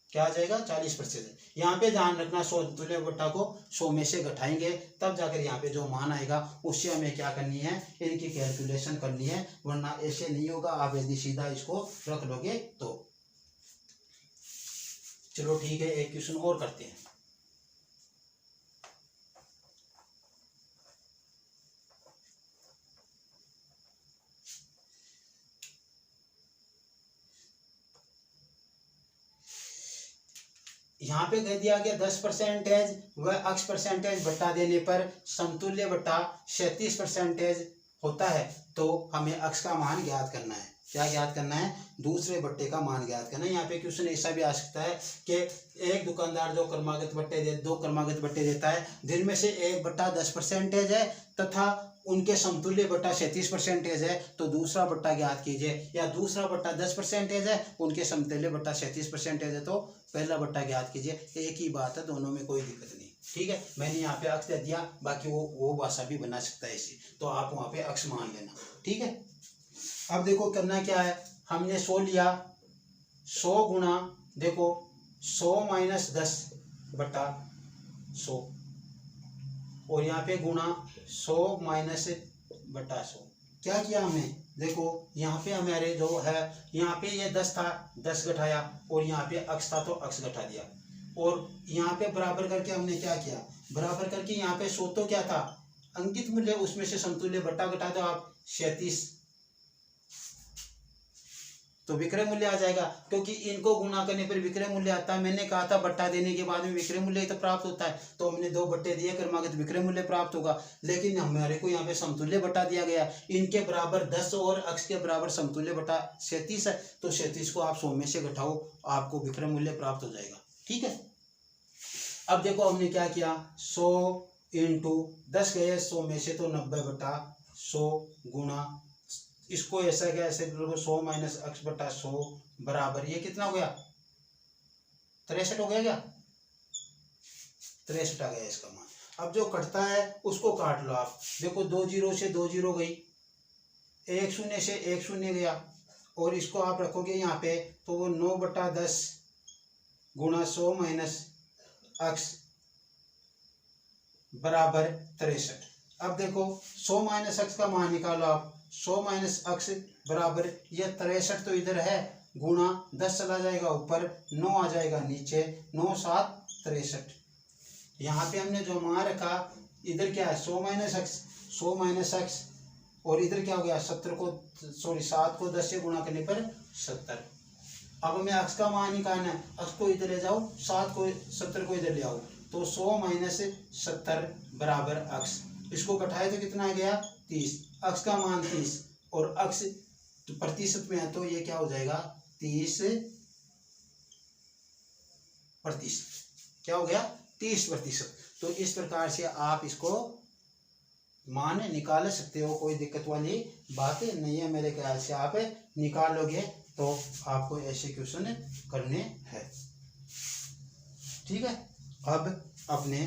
क्या आ जाएगा 40%। यहाँ पे ध्यान रखना, समतुल्य बट्टा को 100 में से घटाएंगे तब जाकर यहाँ पे जो मान आएगा उससे हमें क्या करनी है, इनकी कैलकुलेशन करनी है, वरना ऐसे नहीं होगा। आप यदि सीधा इसको रख लोगे तो। चलो ठीक है, एक क्वेश्चन और करते हैं। यहाँ पे कह दिया गया 10% व अक्स परसेंटेज बट्टा देने पर समतुल्य बट्टा 37% होता है, तो हमें अक्स का मान ज्ञात करना है। क्या ज्ञात करना है, दूसरे बट्टे का मान ज्ञात करना है। यहाँ पे क्वेश्चन ऐसा भी आ सकता है कि एक दुकानदार दो क्रमागत बट्टे देता है, जिनमें से एक बट्टा 10% है तथा उनके समतुल्य बट्टा 37% है, तो दूसरा बट्टा ज्ञात कीजिए। या दूसरा बट्टा 10% है, उनके समतुल्य बट्टा 37% है, तो पहला बट्टा ज्ञात कीजिए। एक ही बात है, दोनों में कोई दिक्कत नहीं। ठीक है, मैंने यहाँ पे अक्ष दे दिया, बाकी वो भाषा भी बना सकता है इसे, तो आप वहाँ पे अक्ष मान लेना। ठीक है, अब देखो करना क्या है, हमने 100 लिया, 100 गुणा देखो 100 माइनस 10 बटा 100, और यहाँ पे गुणा 100 माइनस बटा 100। क्या किया हमने, देखो यहाँ पे हमारे जो है, यहाँ पे ये 10 था, 10 घटाया, और यहाँ पे अक्ष था तो अक्ष घटा दिया, और यहाँ पे बराबर करके हमने क्या किया, बराबर करके यहाँ पे 100 तो क्या था अंकित मूल्य, उसमें से समतुल्य बटा घटा दो आप 37, तो विक्रय मूल्य आ जाएगा, क्योंकि इनको गुणा करने पर विक्रय मूल्य आता है। मैंने कहा था बट्टा देने के बाद में विक्रय मूल्य तो प्राप्त होता है, तो हमने 2 बट्टे दिए क्रमागत विक्रय मूल्य प्राप्त होगा, लेकिन हमारे को यहाँ पे समतुल्य बट्टा दिया गया, इनके बराबर 10 और अक्ष के बराबर समतुल्य बट्टा 37 है, तो 37 को आप 100 में से घटाओ, आपको विक्रय मूल्य प्राप्त हो जाएगा। ठीक है, अब देखो हमने क्या किया, 100 इंटू 10 गए 100 में से, तो 90 बटा 100 गुणा, इसको ऐसा क्या ऐसे 100 माइनस अक्ष बटा 100 बराबर, ये कितना हो गया 63 हो गया, क्या 63 आ गया इसका मान। अब जो कटता है उसको काट लो आप, देखो 2 जीरो से 2 जीरो गई, 1 शून्य से 1 शून्य गया, और इसको आप रखोगे यहाँ पे, तो 9 बटा 10 गुणा 100 माइनस अक्ष बराबर 63। अब देखो 100 माइनस अक्ष का मान निकालो आप, 100 माइनस अक्ष बराबर ये 63 तो इधर है, गुणा 10 चला जाएगा ऊपर, 9 आ जाएगा नीचे, 9 7 63। यहाँ पे हमने जो मान रखा, इधर क्या है 100 माइनस अक्ष, 100 माइनस अक्ष, और इधर क्या हो गया 7 को 10 से गुणा करने पर 70। अब हमें अक्ष का मान निकालना है, अक्ष को इधर ले जाओ, 70 को इधर ले आओ, तो 100 माइनस 70 बराबर अक्ष, इसको घटाए तो कितना आ गया 30, अक्ष का मान 30 और अक्ष तो प्रतिशत में है, तो ये क्या हो जाएगा 30%, क्या हो गया 30%। तो इस प्रकार से आप इसको मान निकाल सकते हो, कोई दिक्कत वाली बात नहीं है, मेरे ख्याल से आप निकाल लोगे तो आपको ऐसे क्वेश्चन करने हैं। ठीक है, अब अपने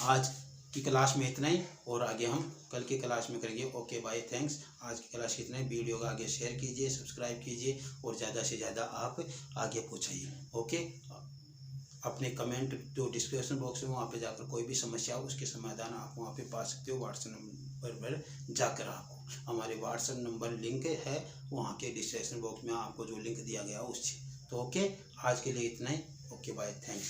आज की क्लास में इतना ही, और आगे हम कल की क्लास में करेंगे। Okay bye, thanks. आज की क्लास इतना ही, वीडियो को आगे शेयर कीजिए, सब्सक्राइब कीजिए, और ज़्यादा से ज़्यादा आप आगे पहुँचाइए। ओके, अपने कमेंट जो डिस्क्रिप्शन बॉक्स में, वहाँ पे जाकर कोई भी समस्या हो उसके समाधान आप वहाँ पे पा सकते हो, व्हाट्सएप नंबर पर जाकर आपको हमारे व्हाट्सएप नंबर लिंक है वहाँ के डिस्क्रिप्शन बॉक्स में, आपको जो लिंक दिया गया उससे। तो ओके, आज के लिए इतना ही। Okay bye, thanks.